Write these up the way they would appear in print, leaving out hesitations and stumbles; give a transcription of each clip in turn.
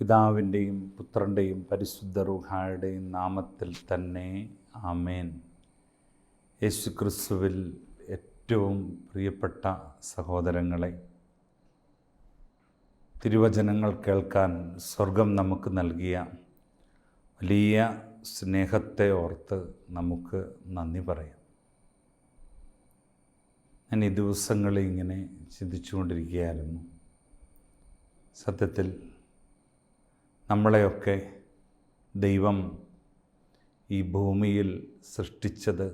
പിതാവിൻ്റെയും പുത്രൻ്റെയും പരിശുദ്ധ റൂഹായുടെയും നാമത്തിൽ തന്നെ ആമേൻ. യേശുക്രിസ്തുവിൽ ഏറ്റവും പ്രിയപ്പെട്ട സഹോദരങ്ങളെ, തിരുവചനങ്ങൾ കേൾക്കാൻ സ്വർഗം നമുക്ക് നൽകിയ വലിയ സ്നേഹത്തെ ഓർത്ത് നമുക്ക് നന്ദി പറയാം. ഞാൻ ഈ ദിവസങ്ങളിൽ ഇങ്ങനെ ചിന്തിച്ചുകൊണ്ടിരിക്കുകയായിരുന്നു. സത്യത്തിൽ നമ്മളെയൊക്കെ ദൈവം ഈ ഭൂമിയിൽ സൃഷ്ടിച്ചത്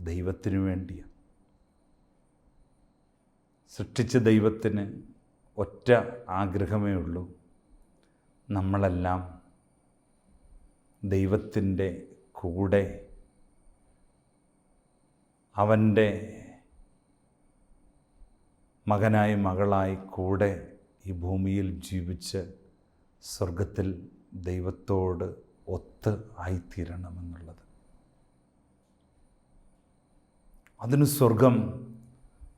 ദൈവത്തിനു വേണ്ടിയാണ്. സൃഷ്ടിച്ച ദൈവത്തിന് ഒറ്റ ആഗ്രഹമേ ഉള്ളൂ, നമ്മളെല്ലാം ദൈവത്തിൻ്റെ കൂടെ അവൻ്റെ മകനായി മകളായി കൂടെ ഈ ഭൂമിയിൽ ജീവിച്ച് സ്വർഗത്തിൽ ദൈവത്തോട് ഒത്ത് ആയിത്തീരണമെന്നുള്ളത്. അതിന് സ്വർഗം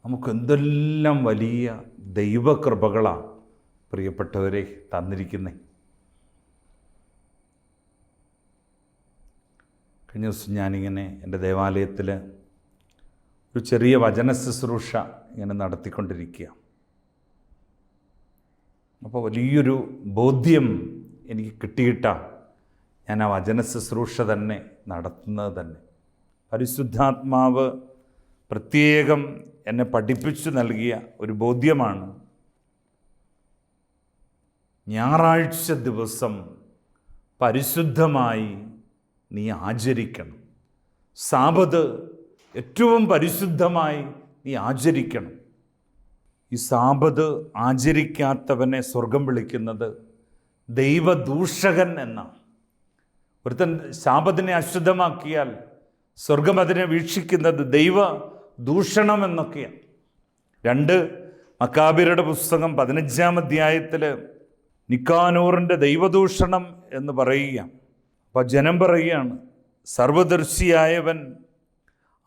നമുക്ക് എന്തെല്ലാം വലിയ ദൈവകൃപകളാണ് പ്രിയപ്പെട്ടവരെ തന്നിരിക്കുന്നത്. കഴിഞ്ഞ ദിവസം ഞാനിങ്ങനെ എൻ്റെ ദേവാലയത്തിൽ ഒരു ചെറിയ വചന ശുശ്രൂഷ ഇങ്ങനെ നടത്തിക്കൊണ്ടിരിക്കുക. അപ്പോൾ വലിയൊരു ബോധ്യം എനിക്ക് കിട്ടിയിട്ടാണ് ഞാൻ ആ വചന ശുശ്രൂഷ തന്നെ നടത്തുന്നത് തന്നെ. പരിശുദ്ധാത്മാവ് പ്രത്യേകം എന്നെ പഠിപ്പിച്ചു നൽകിയ ഒരു ബോധ്യമാണ്. ഞായറാഴ്ച ദിവസം പരിശുദ്ധമായി നീ ആചരിക്കണം. സാബത്ത് ഏറ്റവും പരിശുദ്ധമായി നീ ആചരിക്കണം. ഈ സാബത്ത് ആചരിക്കാത്തവനെ സ്വർഗം വിളിക്കുന്നത് ദൈവദൂഷകൻ എന്നാണ്. ഒരുത്തൻ സാബത്തിനെ അശുദ്ധമാക്കിയാൽ സ്വർഗം അതിനെ വീക്ഷിക്കുന്നത് ദൈവ ദൂഷണം എന്നൊക്കെയാണ്. 2 മക്കാബിരുടെ പുസ്തകം 15-ാം അധ്യായത്തിൽ നിക്കാനോറിൻ്റെ ദൈവദൂഷണം എന്ന് പറയുക. അപ്പോൾ ജനം പറയുകയാണ്, സർവദർശിയായവൻ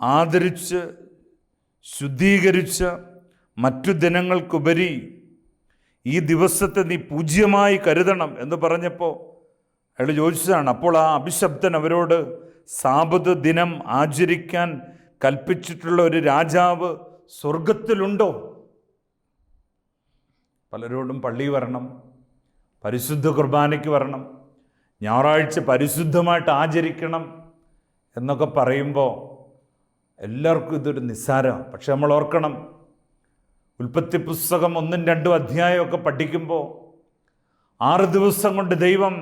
ആദരിച്ച് ശുദ്ധീകരിച്ച് മറ്റു ദിനങ്ങൾക്കുപരി ഈ ദിവസത്തെ നീ പൂജ്യമായി കരുതണം എന്ന് പറഞ്ഞപ്പോൾ അയാൾ ചോദിച്ചതാണ്. അപ്പോൾ ആ അഭിശബ്ദൻ അവരോട്, സാബത്ത് ദിനം ആചരിക്കാൻ കൽപ്പിച്ചിട്ടുള്ള ഒരു രാജാവ് സ്വർഗത്തിലുണ്ടോ? പലരോടും പള്ളി വരണം, പരിശുദ്ധ കുർബാനയ്ക്ക് വരണം, ഞായറാഴ്ച പരിശുദ്ധമായിട്ട് ആചരിക്കണം എന്നൊക്കെ പറയുമ്പോൾ എല്ലാവർക്കും ഇതൊരു നിസ്സാരമാണ്. പക്ഷെ നമ്മൾ ഓർക്കണം, ഉൽപ്പത്തി പുസ്തകം 1-2 അധ്യായമൊക്കെ പഠിക്കുമ്പോൾ 6 ദിവസം കൊണ്ട് ദൈവം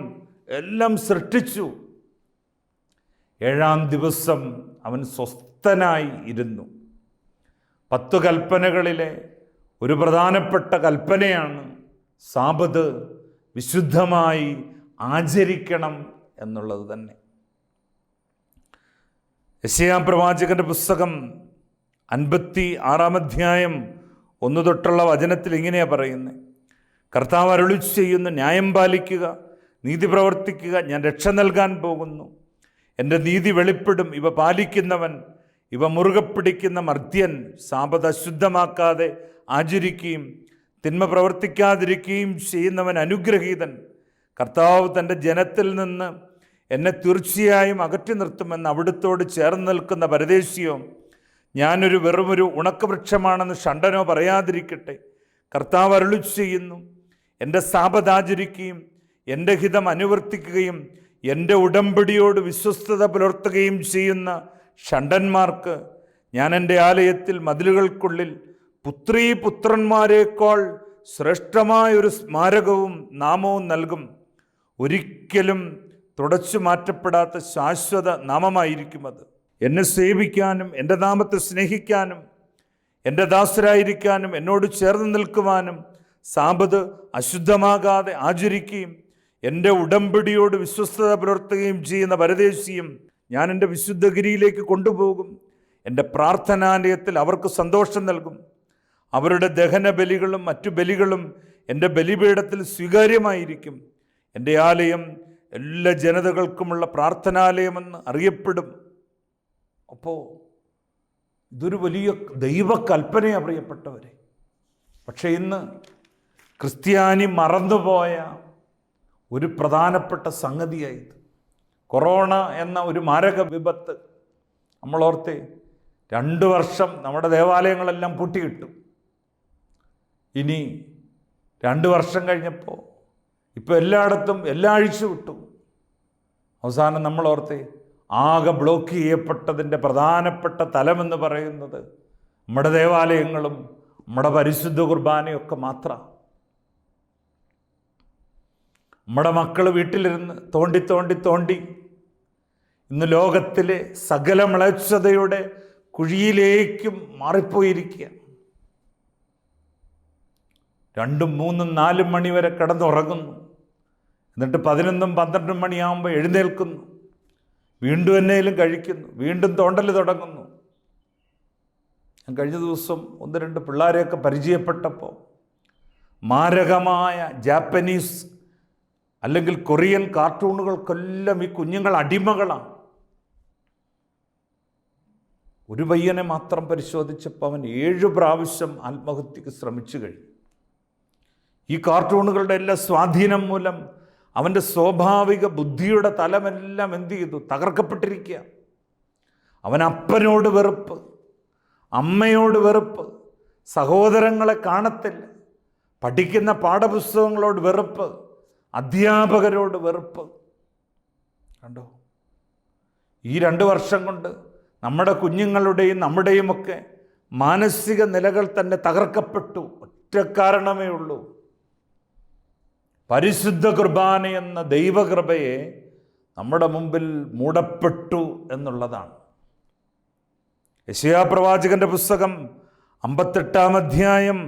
എല്ലാം സൃഷ്ടിച്ചു. 7-ാം ദിവസം അവൻ സ്വസ്ഥനായി ഇരുന്നു. 10 കൽപ്പനകളിലെ ഒരു പ്രധാനപ്പെട്ട കൽപ്പനയാണ് സാബത്ത് വിശുദ്ധമായി ആചരിക്കണം എന്നുള്ളത് തന്നെ. യെശയ്യാ പ്രവാചകന്റെ പുസ്തകം 56-ാം അധ്യായം 1 തൊട്ടുള്ള വചനത്തിൽ ഇങ്ങനെയാണ് പറയുന്നത്. കർത്താവ് അരുളി ചെയ്യുന്നു, ന്യായം പാലിക്കുക, നീതി പ്രവർത്തിക്കുക, ഞാൻ രക്ഷ നൽകാൻ പോകുന്നു. എൻ്റെ നീതി വെളിപ്പെടും. ഇവ പാലിക്കുന്നവൻ, ഇവ മുറുകെ പിടിക്കുന്ന മർത്യൻ സാബത്ത് അശുദ്ധമാക്കാതെ ആചരിക്കുകയും തിന്മ പ്രവർത്തിക്കാതിരിക്കുകയും ചെയ്യുന്നവൻ അനുഗ്രഹീതൻ. കർത്താവ് തൻ്റെ ജനത്തിൽ നിന്ന് എന്നെ തീർച്ചയായും അകറ്റി നിർത്തുമെന്ന് അവിടുത്തോട് ചേർന്ന് നിൽക്കുന്ന പരദേശിയോ, ഞാനൊരു വെറുമൊരു ഉണക്കവൃക്ഷമാണെന്ന് ഷണ്ടനോ പറയാതിരിക്കട്ടെ. കർത്താവ് അരുളി ചെയ്യുന്നു, എൻ്റെ സാബത്ത് ആചരിക്കുകയും എൻ്റെ ഹിതം അനുവർത്തിക്കുകയും എൻ്റെ ഉടമ്പടിയോട് വിശ്വസ്തത പുലർത്തുകയും ചെയ്യുന്ന ഷണ്ടന്മാർക്ക് ഞാൻ എൻ്റെ ആലയത്തിൽ മതിലുകൾക്കുള്ളിൽ പുത്രീപുത്രന്മാരെക്കാൾ ശ്രേഷ്ഠമായൊരു സ്മാരകവും നാമവും നൽകും. ഒരിക്കലും തുടച്ചു മാറ്റപ്പെടാത്ത ശാശ്വത നാമമായിരിക്കും അത്. എന്നെ സേവിക്കാനും എൻ്റെ നാമത്തെ സ്നേഹിക്കാനും എൻ്റെ ദാസരായിരിക്കാനും എന്നോട് ചേർന്ന് നിൽക്കുവാനും സാബത്ത് അശുദ്ധമാകാതെ ആചരിക്കുകയും എൻ്റെ ഉടമ്പടിയോട് വിശ്വസ്തത പുലർത്തുകയും ചെയ്യുന്ന പരദേശിയും ഞാൻ എൻ്റെ വിശുദ്ധഗിരിയിലേക്ക് കൊണ്ടുപോകും. എൻ്റെ പ്രാർത്ഥനാലയത്തിൽ അവർക്ക് സന്തോഷം നൽകും. അവരുടെ ദഹന ബലികളും മറ്റു ബലികളും എൻ്റെ ബലിപീഠത്തിൽ സ്വീകാര്യമായിരിക്കും. എൻ്റെ ആലയം എല്ലാ ജനതകൾക്കുമുള്ള പ്രാർത്ഥനാലയമെന്ന് അറിയപ്പെടും. അപ്പോൾ ഇതൊരു വലിയ ദൈവകൽപ്പനയാണ് പ്രിയപ്പെട്ടവരെ. പക്ഷേ ഇന്ന് ക്രിസ്ത്യാനി മറന്നുപോയ ഒരു പ്രധാനപ്പെട്ട സംഗതിയായത്. കൊറോണ എന്ന ഒരു മാരക വിപത്ത് നമ്മളോർത്തേ, 2 വർഷം നമ്മുടെ ദേവാലയങ്ങളെല്ലാം പൂട്ടിയിട്ടു. ഇനി 2 വർഷം കഴിഞ്ഞപ്പോൾ ഇപ്പോൾ എല്ലായിടത്തും എല്ലാ ആഴ്ച വിട്ടു. അവസാനം നമ്മളോർത്തേ, ആകെ ബ്ലോക്ക് ചെയ്യപ്പെട്ടതിൻ്റെ പ്രധാനപ്പെട്ട തലമെന്ന് പറയുന്നത് നമ്മുടെ ദേവാലയങ്ങളും നമ്മുടെ പരിശുദ്ധ കുർബാനയൊക്കെ മാത്രമാണ്. നമ്മുടെ മക്കൾ വീട്ടിലിരുന്ന് തോണ്ടി തോണ്ടി തോണ്ടി ഇന്ന് ലോകത്തിലെ സകല മ്ലേച്ഛതയുടെ കുഴിയിലേക്കും മാറിപ്പോയിരിക്കുക. 2, 3, 4 മണി വരെ കിടന്നുറങ്ങുന്നു. എന്നിട്ട് 11, 12 മണിയാകുമ്പോൾ എഴുന്നേൽക്കുന്നു, വീണ്ടും എന്നേലും കഴിക്കുന്നു, വീണ്ടും തോണ്ടൽ തുടങ്ങുന്നു. ഞാൻ കഴിഞ്ഞ ദിവസം 1-2 പിള്ളേരെയൊക്കെ പരിചയപ്പെട്ടപ്പോൾ മാരകമായ ജാപ്പനീസ് അല്ലെങ്കിൽ കൊറിയൻ കാർട്ടൂണുകൾക്കെല്ലാം ഈ കുഞ്ഞുങ്ങൾ അടിമകളാണ്. ഒരു പയ്യനെ മാത്രം പരിശോധിച്ചപ്പോൾ അവൻ 7 പ്രാവശ്യം ആത്മഹത്യക്ക് ശ്രമിച്ചു കഴിഞ്ഞു. ഈ കാർട്ടൂണുകളുടെ എല്ലാ സ്വാധീനം മൂലം അവൻ്റെ സ്വാഭാവിക ബുദ്ധിയുടെ തലമെല്ലാം എന്ത് ചെയ്തു? തകർക്കപ്പെട്ടിരിക്കുക. അവൻ അപ്പനോട് വെറുപ്പ്, അമ്മയോട് വെറുപ്പ്, സഹോദരങ്ങളെ കാണത്തില്ല, പഠിക്കുന്ന പാഠപുസ്തകങ്ങളോട് വെറുപ്പ്, അധ്യാപകരോട് വെറുപ്പ്. കണ്ടോ? ഈ 2 വർഷം കൊണ്ട് നമ്മുടെ കുഞ്ഞുങ്ങളുടെയും നമ്മുടെയുമൊക്കെ മാനസിക നിലകൾ തന്നെ തകർക്കപ്പെട്ടു. ഒറ്റ കാരണമേ ഉള്ളൂ, പരിശുദ്ധ കുർബാന എന്ന ദൈവകൃപയെ നമ്മുടെ മുമ്പിൽ മൂടപ്പെട്ടു എന്നുള്ളതാണ്. യെശയ്യാ പ്രവാചകന്റെ പുസ്തകം 58-ാം അധ്യായം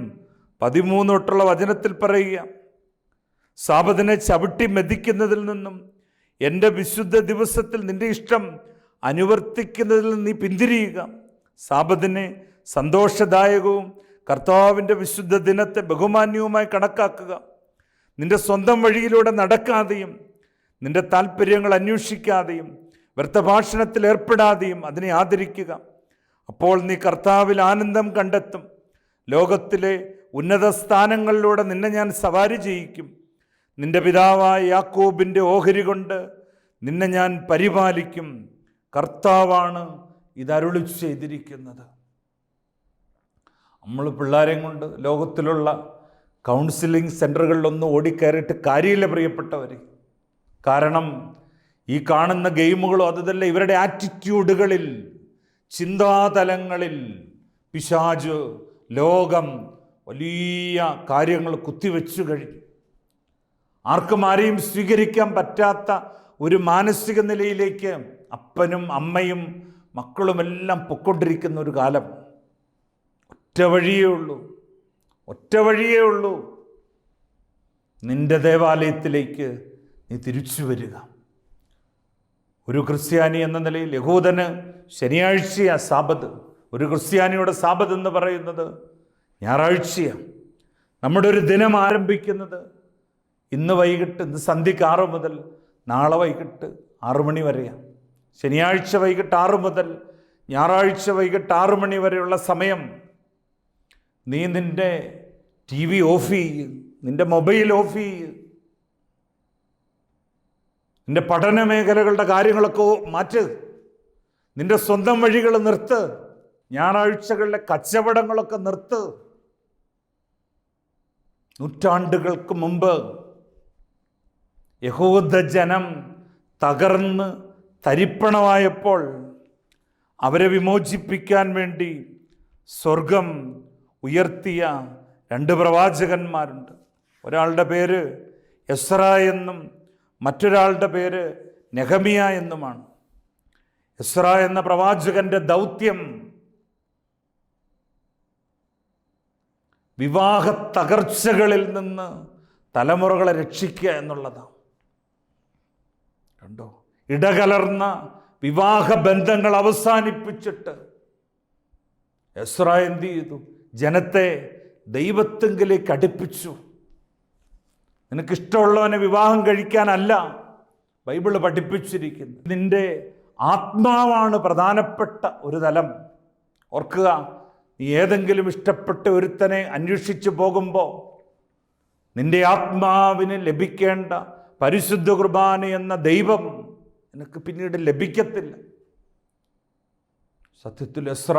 13 തൊട്ടുള്ള വചനത്തിൽ പറയുക, സാബത്തിനെ ചവിട്ടി മെതിക്കുന്നതിൽ നിന്നും എൻ്റെ വിശുദ്ധ ദിവസത്തിൽ നിന്റെ ഇഷ്ടം അനുവർത്തിക്കുന്നതിൽ നിന്ന് നീ പിന്തിരിയുക. സാബത്തിനെ സന്തോഷദായകവും കർത്താവിൻ്റെ വിശുദ്ധ ദിനത്തെ ബഹുമാന്യവുമായി കണക്കാക്കുക. നിന്റെ സ്വന്തം വഴിയിലൂടെ നടക്കാതെയും നിന്റെ താല്പര്യങ്ങൾ അന്വേഷിക്കാതെയും വ്യർത്ഥഭാഷണത്തിൽ ഏർപ്പെടാതെയും അതിനെ ആദരിക്കുക. അപ്പോൾ നീ കർത്താവിൽ ആനന്ദം കണ്ടെത്തും. ലോകത്തിലെ ഉന്നത സ്ഥാനങ്ങളിലൂടെ നിന്നെ ഞാൻ സവാരി ചെയ്യിക്കും. നിന്റെ പിതാവായ യാക്കോബിൻ്റെ ഓഹരി കൊണ്ട് നിന്നെ ഞാൻ പരിപാലിക്കും. കർത്താവാണ് ഇതരുളി ചെയ്തിരിക്കുന്നത്. നമ്മൾ പിള്ളേരെയും കൊണ്ട് ലോകത്തിലുള്ള കൗൺസിലിംഗ് സെൻ്ററുകളിലൊന്നും ഓടിക്കയറിയിട്ട് കാര്യമില്ല പ്രിയപ്പെട്ടവർ. കാരണം ഈ കാണുന്ന ഗെയിമുകളും അതുതല്ല, ഇവരുടെ ആറ്റിറ്റ്യൂഡുകളിൽ, ചിന്താതലങ്ങളിൽ പിശാച്, ലോകം വലിയ കാര്യങ്ങൾ കുത്തിവെച്ചു കഴിഞ്ഞു. ആർക്കും ആരെയും സ്വീകരിക്കാൻ പറ്റാത്ത ഒരു മാനസിക നിലയിലേക്ക് അപ്പനും അമ്മയും മക്കളുമെല്ലാം പൊക്കൊണ്ടിരിക്കുന്ന ഒരു കാലം. ഒറ്റ വഴിയേ ഉള്ളൂ, നിന്റെ ദേവാലയത്തിലേക്ക് നീ തിരിച്ചു വരിക. ഒരു ക്രിസ്ത്യാനി എന്ന നിലയിൽ യഹൂദന് ശനിയാഴ്ചയാണ് സാബത്ത്. ഒരു ക്രിസ്ത്യാനിയുടെ സാബത്ത് എന്ന് പറയുന്നത് ഞായറാഴ്ചയാണ്. നമ്മുടെ ഒരു ദിനം ആരംഭിക്കുന്നത് ഇന്ന് വൈകിട്ട്, ഇന്ന് സന്ധ്യയ്ക്ക് 6 മുതൽ നാളെ വൈകിട്ട് 6 മണി വരെയാണ്. ശനിയാഴ്ച വൈകിട്ട് 6 മുതൽ ഞായറാഴ്ച വൈകിട്ട് 6 മണി വരെയുള്ള സമയം നീ നിൻ്റെ TV ഓഫ് ചെയ്യ്, നിൻ്റെ മൊബൈൽ ഓഫ് ചെയ്യ്, നിൻ്റെ പഠന മേഖലകളുടെ കാര്യങ്ങളൊക്കെ മാറ്റ്, നിൻ്റെ സ്വന്തം വഴികൾ നിർത്ത്, ഞായറാഴ്ചകളിലെ കച്ചവടങ്ങളൊക്കെ നിർത്ത്. നൂറ്റാണ്ടുകൾക്ക് മുമ്പ് യഹൂദ ജനം തകർന്ന് തരിപ്പണമായപ്പോൾ അവരെ വിമോചിപ്പിക്കാൻ വേണ്ടി സ്വർഗം ഉയർത്തിയ 2 പ്രവാചകന്മാരുണ്ട്. ഒരാളുടെ പേര് എസ്ര എന്നും മറ്റൊരാളുടെ പേര് നെഹമിയ എന്നുമാണ്. എസ്ര എന്ന പ്രവാചകന്റെ ദൗത്യം വിവാഹ തകർച്ചകളിൽ നിന്ന് തലമുറകളെ രക്ഷിക്കുക എന്നുള്ളതാണ്. കണ്ടോ? ഇടകലർന്ന വിവാഹ ബന്ധങ്ങൾ അവസാനിപ്പിച്ചിട്ട് എസ്ര എന്ത് ചെയ്തു? ജനത്തെ ദൈവത്തെങ്കിലേക്ക് അടുപ്പിച്ചു. നിനക്കിഷ്ടമുള്ളവനെ വിവാഹം കഴിക്കാനല്ല ബൈബിള് പഠിപ്പിച്ചിരിക്കുന്നത്. നിന്റെ ആത്മാവാണ് പ്രധാനപ്പെട്ട ഒരു തലം. ഓർക്കുക, നീ ഏതെങ്കിലും ഇഷ്ടപ്പെട്ട ഒരുത്തനെ അന്വേഷിച്ചു പോകുമ്പോൾ നിന്റെ ആത്മാവിന് ലഭിക്കേണ്ട പരിശുദ്ധ കുർബാന എന്ന ദൈവം നിനക്ക് പിന്നീട് ലഭിക്കത്തില്ല. സത്യത്തിൽ എസ്ര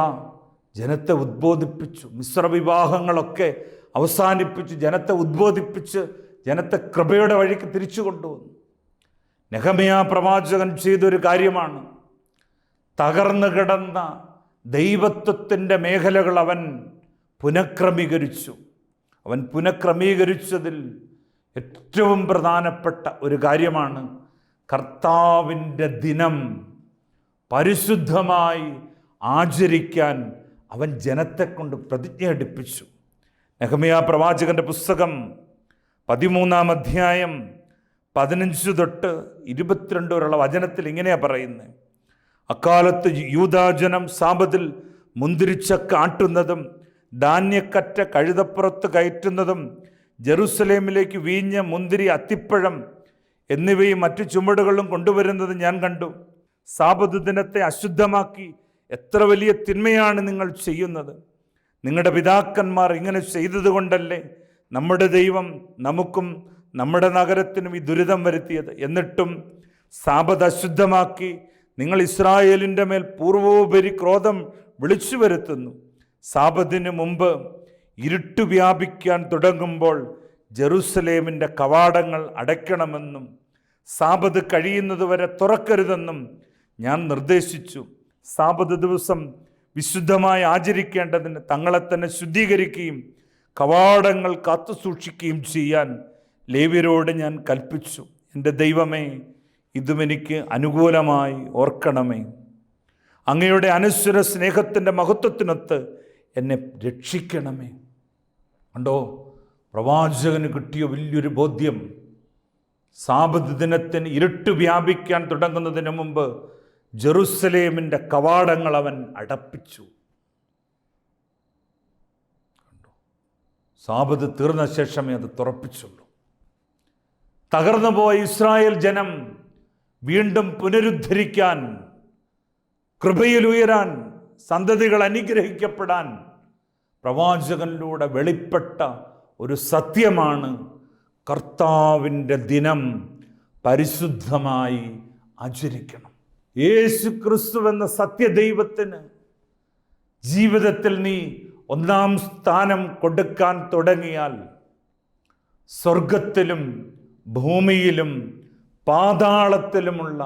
ജനത്തെ ഉദ്ബോധിപ്പിച്ചു. മിശ്ര വിവാഹങ്ങളൊക്കെ അവസാനിപ്പിച്ച് ജനത്തെ ഉദ്ബോധിപ്പിച്ച് ജനത്തെ കൃപയുടെ വഴിക്ക് തിരിച്ചു കൊണ്ടുവന്നു. നെഹമ്യാ പ്രവാചകൻ ചെയ്തൊരു കാര്യമാണ്, തകർന്നു കിടന്ന ദൈവത്വത്തിൻ്റെ മേഖലകൾ അവൻ പുനഃക്രമീകരിച്ചു. അവൻ പുനഃക്രമീകരിച്ചതിൽ ഏറ്റവും പ്രധാനപ്പെട്ട ഒരു കാര്യമാണ് കർത്താവിൻ്റെ ദിനം പരിശുദ്ധമായി ആചരിക്കാൻ അവൻ ജനത്തെ കൊണ്ട് പ്രതിജ്ഞ എടുപ്പിച്ചു. നെഹമ്യാ പ്രവാചകന്റെ പുസ്തകം 13-ാം അധ്യായം 15 തൊട്ട് 22 വരെയുള്ള വചനത്തിൽ ഇങ്ങനെയാ പറയുന്നത്: അക്കാലത്ത് യൂദാജനം സാബത്തിൽ മുന്തിരിച്ചക്ക ആട്ടുന്നതും ധാന്യക്കറ്റ കഴുതപ്പുറത്ത് കയറ്റുന്നതും ജെറുസലേമിലേക്ക് വീഞ്ഞ, മുന്തിരി, അത്തിപ്പഴം എന്നിവയും മറ്റു ചുമടുകളും കൊണ്ടുവരുന്നത് ഞാൻ കണ്ടു. സാബത്ത് ദിനത്തെ അശുദ്ധമാക്കി എത്ര വലിയ തിന്മയാണ് നിങ്ങൾ ചെയ്യുന്നത്! നിങ്ങളുടെ പിതാക്കന്മാർ ഇങ്ങനെ ചെയ്തതുകൊണ്ടല്ലേ നമ്മുടെ ദൈവം നമുക്കും നമ്മുടെ നഗരത്തിനും ഈ ദുരിതം വരുത്തിയത്. എന്നിട്ടും സാബത്ത് അശുദ്ധമാക്കി നിങ്ങൾ ഇസ്രായേലിൻ്റെ മേൽ പൂർവോപരി ക്രോധം വിളിച്ചു വരുത്തുന്നു. സാബത്തിന് മുമ്പ് ഇരുട്ട് വ്യാപിക്കാൻ തുടങ്ങുമ്പോൾ ജെറുസലേമിൻ്റെ കവാടങ്ങൾ അടയ്ക്കണമെന്നും സാബത്ത് കഴിയുന്നതുവരെ തുറക്കരുതെന്നും ഞാൻ നിർദ്ദേശിച്ചു. സാബത്ത് ദിവസം വിശുദ്ധമായി ആചരിക്കേണ്ടതിന് തങ്ങളെ തന്നെ ശുദ്ധീകരിക്കുകയും കവാടങ്ങൾ കാത്തുസൂക്ഷിക്കുകയും ചെയ്യാൻ ലേവ്യരോട് ഞാൻ കൽപ്പിച്ചു. എൻ്റെ ദൈവമേ, ഇതും എനിക്ക് അനുകൂലമായി ഓർക്കണമേ. അങ്ങയുടെ അനശ്വര സ്നേഹത്തിൻ്റെ മഹത്വത്തിനൊത്ത് എന്നെ രക്ഷിക്കണമേ. കണ്ടോ, പ്രവാചകന് കിട്ടിയ വലിയൊരു ബോധ്യം. സാബത്ത് ദിനത്തിന് ഇരുട്ട് വ്യാപിക്കാൻ തുടങ്ങുന്നതിന് മുമ്പ് ജെറുസലേമിൻ്റെ കവാടങ്ങൾ അവൻ അടപ്പിച്ചു. സാബത്ത് തീർന്ന ശേഷമേ അത് തുറപ്പിച്ചുള്ളൂ. തകർന്നുപോയ ഇസ്രായേൽ ജനം വീണ്ടും പുനരുദ്ധരിക്കാൻ, കൃപയിൽ ഉയരാൻ, സന്തതികൾ അനുഗ്രഹിക്കപ്പെടാൻ പ്രവാചകനിലൂടെ വെളിപ്പെട്ട ഒരു സത്യമാണ് കർത്താവിൻ്റെ ദിനം പരിശുദ്ധമായി ആചരിക്കണം. യേശു ക്രിസ്തു എന്ന സത്യദൈവത്തിന് ജീവിതത്തിൽ നീ ഒന്നാം സ്ഥാനം കൊടുക്കാൻ തുടങ്ങിയാൽ സ്വർഗത്തിലും ഭൂമിയിലും പാതാളത്തിലുമുള്ള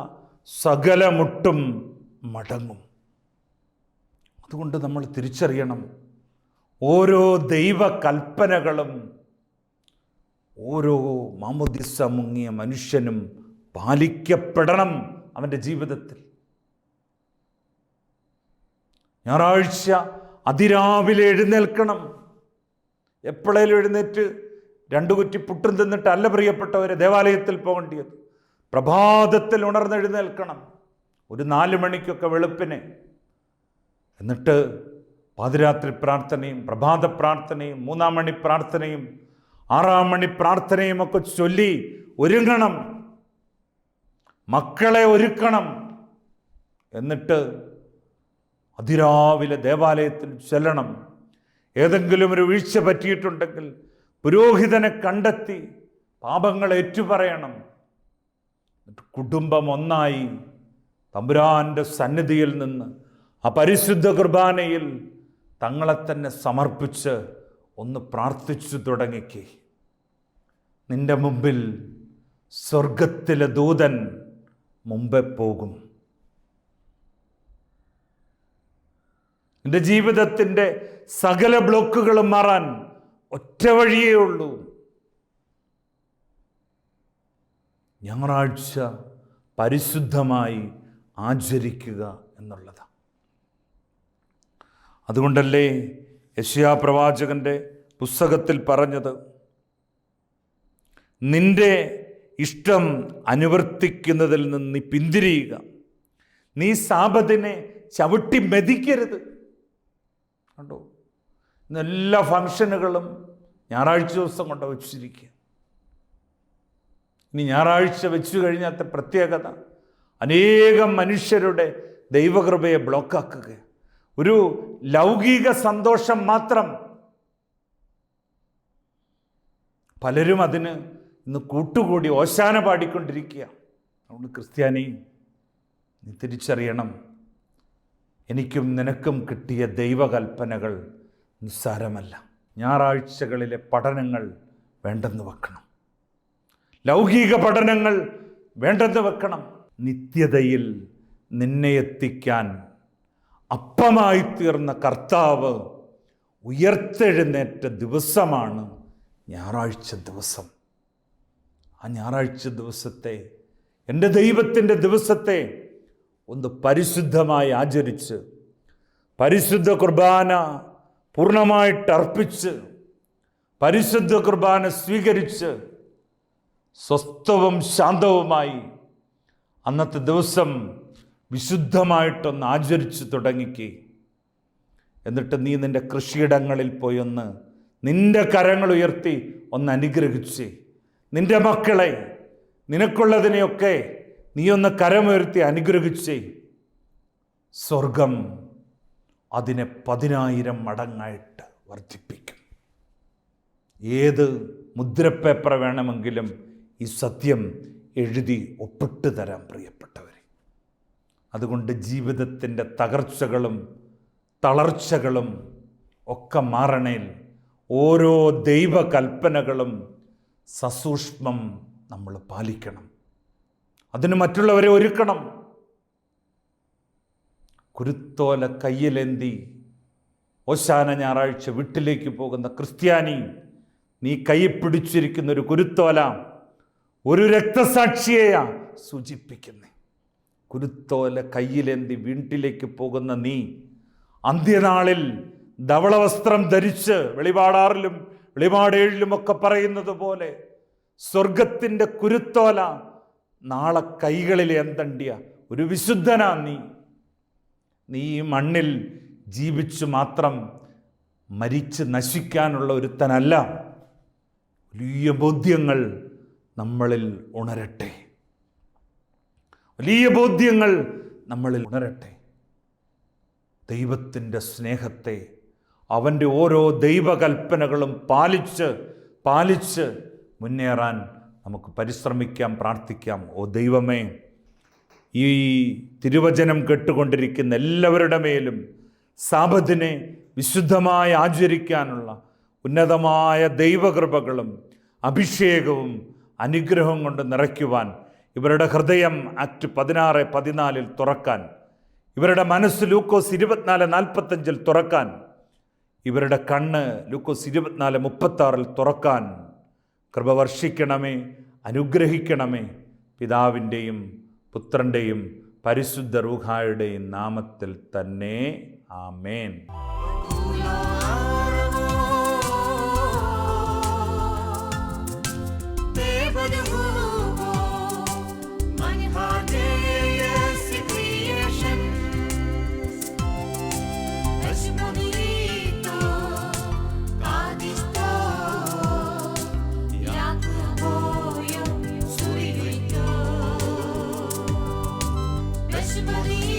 സകല മുട്ടും മടങ്ങും. അതുകൊണ്ട് നമ്മൾ തിരിച്ചറിയണം, ഓരോ ദൈവകൽപ്പനകളും ഓരോ മാമോദിസ മുങ്ങിയ മനുഷ്യനും പാലിക്കപ്പെടണം അവൻ്റെ ജീവിതത്തിൽ. ഞായറാഴ്ച അതിരാവിലെ എഴുന്നേൽക്കണം. എപ്പോഴേലും എഴുന്നേറ്റ് 2 കുറ്റി പുട്ടും തിന്നിട്ടല്ല പ്രിയപ്പെട്ടവരെ ദേവാലയത്തിൽ പോകേണ്ടത്. പ്രഭാതത്തിൽ ഉണർന്നെഴുന്നേൽക്കണം, ഒരു 4 മണിക്കൊക്കെ വെളുപ്പിനെ. എന്നിട്ട് പാതിരാത്രി പ്രാർത്ഥനയും പ്രഭാത പ്രാർത്ഥനയും 3-ാം മണി പ്രാർത്ഥനയും 6-ാം മണി പ്രാർത്ഥനയും ഒക്കെ ചൊല്ലി ഒരുങ്ങണം, മക്കളെ ഒരുക്കണം. എന്നിട്ട് അതിരാവിലെ ദേവാലയത്തിൽ ചെല്ലണം. ഏതെങ്കിലും ഒരു വീഴ്ച പറ്റിയിട്ടുണ്ടെങ്കിൽ പുരോഹിതനെ കണ്ടെത്തി പാപങ്ങൾ ഏറ്റുപറയണം. കുടുംബം ഒന്നായി തമ്പുരാൻ്റെ സന്നിധിയിൽ നിന്ന് ആ പരിശുദ്ധ കുർബാനയിൽ തങ്ങളെ തന്നെ സമർപ്പിച്ച് ഒന്ന് പ്രാർത്ഥിച്ചു തുടങ്ങിക്കേ. നിന്റെ മുമ്പിൽ സ്വർഗത്തിലെ ദൂതൻ മുമ്പേ പോകും. നിന്റെ ജീവിതത്തിൻ്റെ സകല ബ്ലോക്കുകളും മാറാൻ ഒറ്റ വഴിയേ ഉള്ളൂ. ഞായറാഴ്ച പരിശുദ്ധമായി ആചരിക്കുക എന്നുള്ളതാണ്. അതുകൊണ്ടല്ലേ യെശയ്യാ പ്രവാചകന്റെ പുസ്തകത്തിൽ പറഞ്ഞത്, നിന്റെ ഇഷ്ടം അനുവർത്തിക്കുന്നതിൽ നിന്ന് നീ പിന്തിരിയുക, നീ സാബത്തിനെ ചവിട്ടി മെതിക്കരുത്. കണ്ടോ, ഇന്നെല്ലാ ഫംഗ്ഷനുകളും ഞായറാഴ്ച ദിവസം കൊണ്ട് വെച്ചിരിക്കുക. ഇനി ഞായറാഴ്ച വെച്ചു കഴിഞ്ഞാൽ പ്രത്യേകത, അനേകം മനുഷ്യരുടെ ദൈവകൃപയെ ബ്ലോക്കാക്കുക. ഒരു ലൗകിക സന്തോഷം മാത്രം. പലരും അതിന് ഇന്ന് കൂട്ടുകൂടി ഓശാന പാടിക്കൊണ്ടിരിക്കുക. അതുകൊണ്ട് ക്രിസ്ത്യാനി, നീ തിരിച്ചറിയണം, എനിക്കും നിനക്കും കിട്ടിയ ദൈവകൽപ്പനകൾ നിസ്സാരമല്ല. ഞായറാഴ്ചകളിലെ പഠനങ്ങൾ വേണ്ടെന്ന് വെക്കണം. ലൗകിക പഠനങ്ങൾ വേണ്ടെന്ന് വെക്കണം. നിത്യതയിൽ നിന്നെ എത്തിക്കാൻ അപ്പമായി തീർന്ന കർത്താവ് ഉയർത്തെഴുന്നേറ്റ ദിവസമാണ് ഞായറാഴ്ച ദിവസം. ആ ഞായറാഴ്ച ദിവസത്തെ, എൻ്റെ ദൈവത്തിൻ്റെ ദിവസത്തെ ഒന്ന് പരിശുദ്ധമായി ആചരിച്ച്, പരിശുദ്ധ കുർബാന പൂർണ്ണമായിട്ട് അർപ്പിച്ച്, പരിശുദ്ധ കുർബാന സ്വീകരിച്ച് സ്വസ്ഥവും ശാന്തവുമായി അന്നത്തെ ദിവസം വിശുദ്ധമായിട്ടൊന്ന് ആചരിച്ച് തുടങ്ങിക്ക്. എന്നിട്ട് നീ നിൻ്റെ കൃഷിയിടങ്ങളിൽ പോയി ഒന്ന് നിൻ്റെ കരങ്ങൾ ഉയർത്തി ഒന്ന് അനുഗ്രഹിച്ച്, നിൻ്റെ മക്കളെ, നിനക്കുള്ളതിനെയൊക്കെ നീ ഒന്ന് കരമുയർത്തി അനുഗ്രഹിച്ച്, സ്വർഗം അതിനെ 10,000 മടങ്ങായിട്ട് വർദ്ധിപ്പിക്കും. ഏത് മുദ്രപ്പേപ്പർ വേണമെങ്കിലും ഈ സത്യം എഴുതി ഒപ്പിട്ട് തരാം പ്രിയപ്പെട്ടവരെ. അതുകൊണ്ട് ജീവിതത്തിൻ്റെ തകർച്ചകളും തളർച്ചകളും ഒക്കെ മാറണേൽ ഓരോ ദൈവകൽപ്പനകളും സസൂക്ഷ്മം നമ്മൾ പാലിക്കണം. അതിന് മറ്റുള്ളവരെ ഒരുക്കണം. കുരുത്തോല കയ്യിലേന്തി ഓശാന ഞായറാഴ്ച വീട്ടിലേക്ക് പോകുന്ന ക്രിസ്ത്യാനി, നീ കൈ പിടിച്ചിരിക്കുന്ന ഒരു കുരുത്തോല ഒരു രക്തസാക്ഷിയെയാ സൂചിപ്പിക്കുന്നേ. കുരുത്തോല കയ്യിലേന്തി വീട്ടിലേക്ക് പോകുന്ന നീ അന്ത്യനാളിൽ ധവളവസ്ത്രം ധരിച്ച്, വെളിപാടാറിലും വെളിപാട് 7 ഒക്കെ പറയുന്നത് പോലെ, സ്വർഗത്തിൻ്റെ കുരുത്തോല നാളെ കൈകളിൽ എന്തണ്ടിയ ഒരു വിശുദ്ധനാ നീ. നീ ഈ മണ്ണിൽ ജീവിച്ചു മാത്രം മരിച്ച് നശിക്കാനുള്ള ഒരുത്തനല്ല. വലിയ ബോധ്യങ്ങൾ നമ്മളിൽ ഉണരട്ടെ, വലിയ ബോധ്യങ്ങൾ നമ്മളിൽ ഉണരട്ടെ. ദൈവത്തിൻ്റെ സ്നേഹത്തെ, അവൻ്റെ ഓരോ ദൈവകൽപ്പനകളും പാലിച്ച് മുന്നേറാൻ നമുക്ക് പരിശ്രമിക്കാം, പ്രാർത്ഥിക്കാം. ഓ ദൈവമേ, ഈ തിരുവചനം കേട്ടുകൊണ്ടിരിക്കുന്ന എല്ലാവരുടെ മേലും സാബത്തിനെ വിശുദ്ധമായി ആചരിക്കാനുള്ള ഉന്നതമായ ദൈവകൃപകളും അഭിഷേകവും അനുഗ്രഹവും കൊണ്ട് നിറയ്ക്കുവാൻ, ഇവരുടെ ഹൃദയം ആക്ട് 16:14 തുറക്കാൻ, ഇവരുടെ മനസ്സ് ലൂക്കോസ് 24:45 തുറക്കാൻ, ഇവരുടെ കണ്ണ് ലൂക്കോസ് 24:36 തുറക്കാൻ കൃപ വർഷിക്കണമേ, അനുഗ്രഹിക്കണമേ. പിതാവിൻ്റെയും പുത്രൻ്റെയും പരിശുദ്ധ റൂഹായുടെയും നാമത്തിൽ തന്നെ. ആമേൻ. Maria.